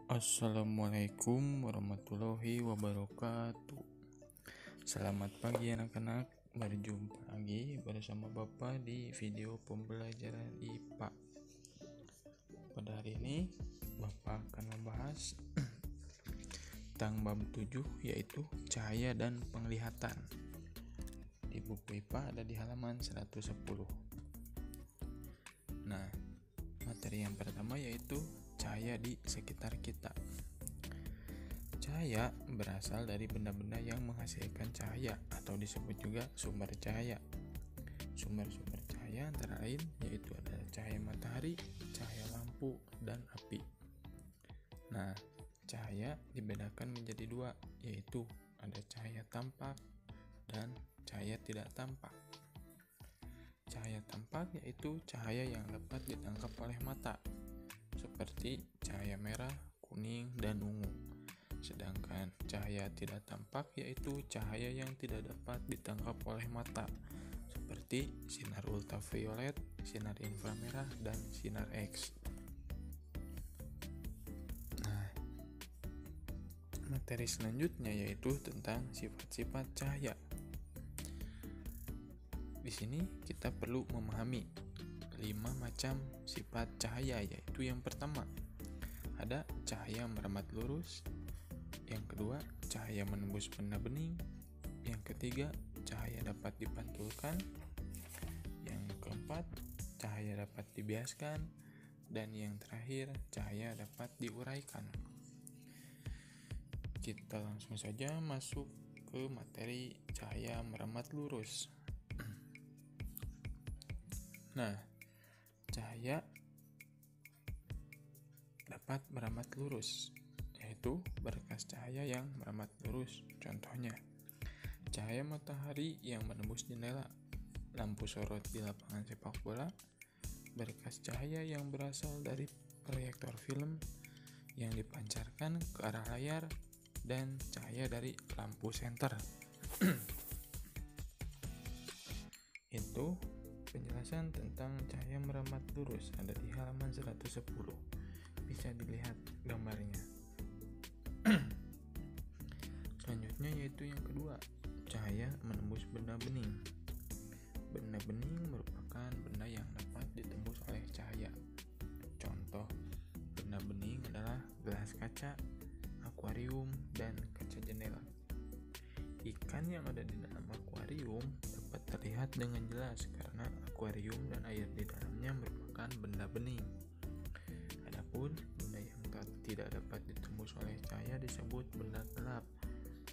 Assalamualaikum warahmatullahi wabarakatuh. Selamat pagi anak-anak. Berjumpa lagi bersama Bapak di video pembelajaran IPA. Pada hari ini Bapak akan membahas tentang bab 7, yaitu cahaya dan penglihatan. Di buku IPA ada di halaman 110. Nah, materi yang pertama yaitu cahaya di sekitar kita. Cahaya berasal dari benda-benda yang menghasilkan cahaya atau disebut juga sumber cahaya. Sumber-sumber cahaya antara lain yaitu ada cahaya matahari, cahaya lampu, dan api. Nah, cahaya dibedakan menjadi dua, yaitu ada cahaya tampak dan cahaya tidak tampak. Cahaya tampak yaitu cahaya yang dapat ditangkap oleh mata, seperti cahaya merah, kuning, dan ungu. Sedangkan cahaya tidak tampak yaitu cahaya yang tidak dapat ditangkap oleh mata, seperti sinar ultraviolet, sinar inframerah, dan sinar X. Nah, materi selanjutnya yaitu tentang sifat-sifat cahaya. Di sini kita perlu memahami 5 macam sifat cahaya, yaitu yang pertama ada cahaya merambat lurus, yang kedua cahaya menembus benda bening, yang ketiga cahaya dapat dipantulkan, yang keempat cahaya dapat dibiaskan, dan yang terakhir cahaya dapat diuraikan. Kita langsung saja masuk ke materi cahaya merambat lurus. Nah, cahaya dapat merambat lurus, yaitu berkas cahaya yang merambat lurus. Contohnya, cahaya matahari yang menembus jendela, lampu sorot di lapangan sepak bola, berkas cahaya yang berasal dari proyektor film yang dipancarkan ke arah layar, dan cahaya dari lampu senter. Itu penjelasan tentang cahaya merambat lurus ada di halaman 110. Bisa dilihat gambarnya. Selanjutnya yaitu yang kedua, cahaya menembus benda bening. Benda bening merupakan benda yang dapat ditembus oleh cahaya. Contoh benda bening adalah gelas kaca, akuarium, dan kaca jendela. Ikan yang ada di dalam akuarium dapat terlihat dengan jelas karena akuarium dan air di dalamnya merupakan benda bening. Adapun benda yang tidak dapat ditembus oleh cahaya disebut benda gelap.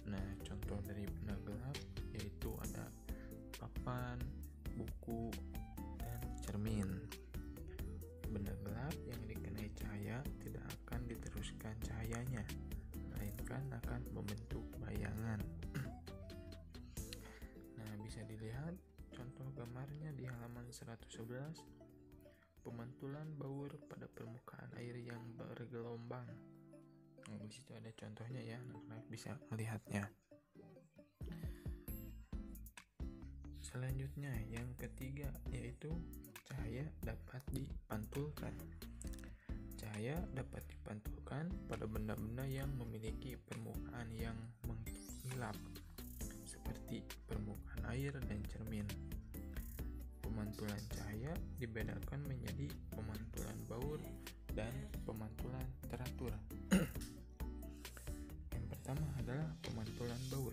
Nah, contoh dari benda gelap yaitu ada papan, buku, dan cermin. Benda gelap yang dikenai cahaya tidak akan diteruskan cahayanya, melainkan akan membentuk bayangan. Nah, bisa dilihat contoh gambarnya di halaman 111. Pemantulan baur pada permukaan air yang bergelombang. Nah, di situ ada contohnya ya, anak-anak bisa melihatnya. Selanjutnya yang ketiga yaitu cahaya dapat dipantulkan. Cahaya dapat dipantulkan pada benda-benda yang memiliki permukaan yang mengkilap, seperti permukaan air dan cermin. Pemantulan cahaya dibedakan menjadi pemantulan baur dan pemantulan teratur. Yang pertama adalah pemantulan baur.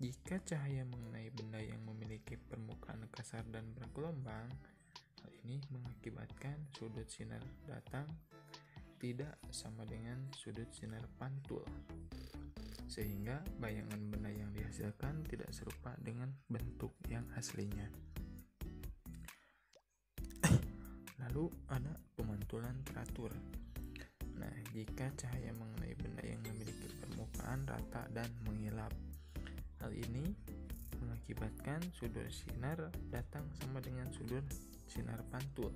Jika cahaya mengenai benda yang memiliki permukaan kasar dan bergelombang, hal ini mengakibatkan sudut sinar datang tidak sama dengan sudut sinar pantul, sehingga bayangan benda yang dihasilkan tidak serupa dengan bentuk yang aslinya. Lalu ada pemantulan teratur. Nah, jika cahaya mengenai benda yang memiliki permukaan rata dan mengilap, hal ini mengakibatkan sudut sinar datang sama dengan sudut sinar pantul.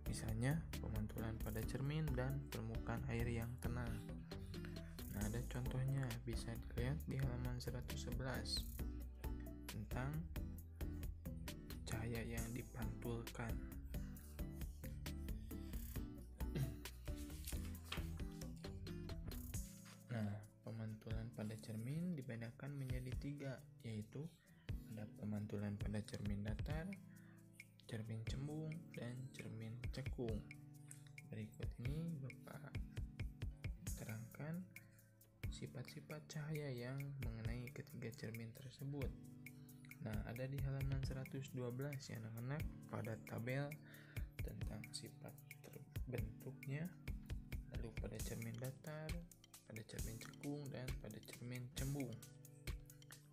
Misalnya pemantulan pada cermin dan permukaan air yang tenang. Nah, ada contohnya bisa dilihat di halaman 111 tentang cahaya yang dipantulkan. dibedakan menjadi 3, yaitu ada pemantulan pada cermin datar, cermin cembung, dan cermin cekung. Berikut ini Bapak terangkan sifat-sifat cahaya yang mengenai ketiga cermin tersebut. Nah, ada di halaman 112 ya anak-anak, pada tabel tentang sifat terbentuknya, lalu pada cermin datar, pada cermin cekung, dan pada cermin cembung.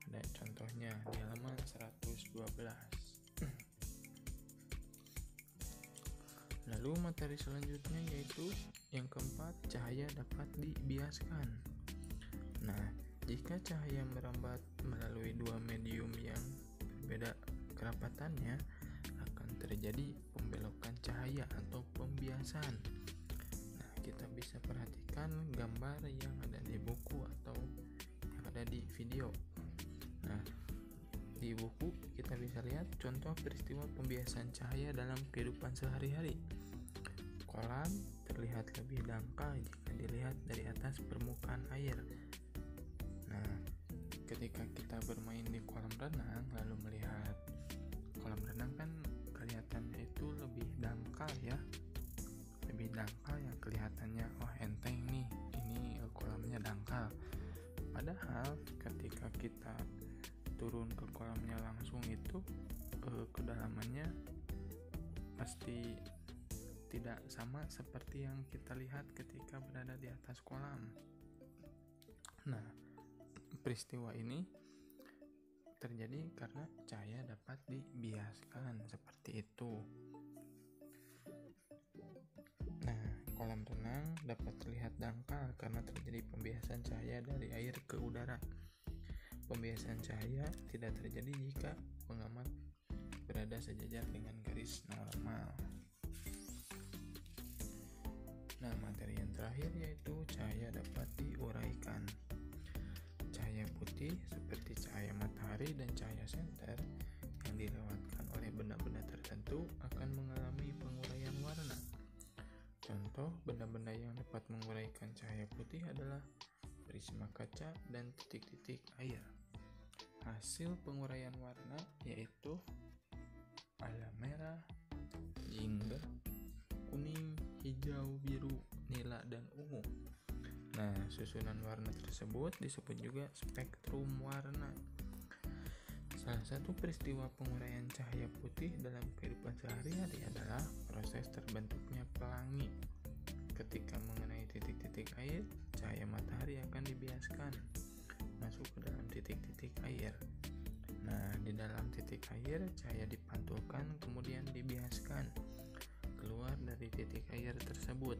Ada contohnya di halaman 112. Lalu materi selanjutnya yaitu yang keempat, cahaya dapat dibiaskan. Nah, jika cahaya merambat melalui dua medium yang berbeda kerapatannya, akan terjadi pembelokan cahaya atau pembiasan. Nah, kita bisa perhatikan gambar yang ada di buku atau yang ada di video. Nah, di buku kita bisa lihat contoh peristiwa pembiasan cahaya dalam kehidupan sehari-hari. Kolam terlihat lebih dangkal jika dilihat dari atas permukaan air. Nah, ketika kita bermain di kolam renang lalu melihat kolam renang kan kelihatannya itu lebih dangkal ya. Lebih dangkal yang kelihatannya enteng nih, ini kolamnya dangkal. Padahal ketika kita turun ke kolamnya langsung itu kedalamannya pasti tidak sama seperti yang kita lihat ketika berada di atas kolam. Nah, peristiwa ini terjadi karena cahaya dapat dibiaskan seperti itu. Nah, kolam renang dapat terlihat dangkal karena terjadi pembiasan cahaya dari air ke udara. Pembiasan cahaya tidak terjadi jika pengamat berada sejajar dengan garis normal. Nah, materi yang terakhir yaitu cahaya dapat diuraikan. Cahaya putih seperti cahaya matahari dan cahaya senter yang dilewatkan oleh benda-benda tertentu akan mengalami penguraian warna. Contoh benda-benda yang dapat menguraikan cahaya putih adalah prisma kaca dan titik-titik air. Hasil penguraian warna yaitu ala merah, jingga, kuning, hijau, biru, nila, dan ungu. Nah, susunan warna tersebut disebut juga spektrum warna. Salah satu peristiwa penguraian cahaya putih dalam kehidupan sehari-hari adalah proses terbentuknya pelangi. Ketika mengenai titik-titik air, cahaya matahari akan dibiaskan masuk ke dalam titik-titik air. Nah, di dalam titik air, cahaya dipantulkan kemudian dibiaskan keluar dari titik air tersebut.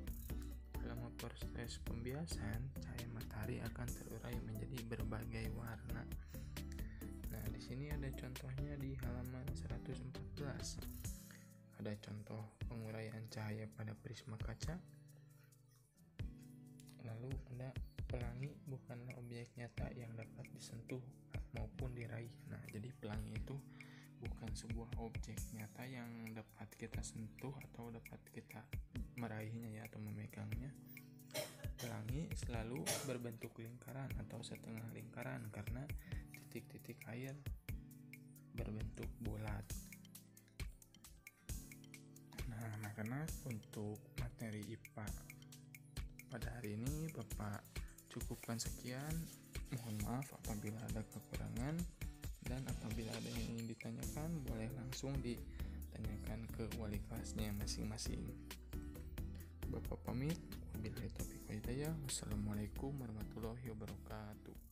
Selama proses pembiasan, cahaya matahari akan terurai menjadi berbagai warna. Nah, di sini ada contohnya di halaman 114. Ada contoh penguraian cahaya pada prisma kaca. Lalu ada pelangi bukanlah objek nyata yang dapat disentuh maupun diraih. Nah, jadi pelangi itu bukan sebuah objek nyata yang dapat kita sentuh atau dapat kita meraihnya ya atau memegangnya. Pelangi selalu berbentuk lingkaran atau setengah lingkaran karena titik-titik air berbentuk bulat. Nah, karena untuk materi IPA pada hari ini Bapak cukupkan sekian. Mohon maaf apabila ada kekurangan. Dan apabila ada yang ingin ditanyakan, boleh langsung ditanyakan ke wali kelasnya masing-masing. Bapak pamit. Wabillahi taufiq wal hidayah. Wassalamualaikum warahmatullahi wabarakatuh.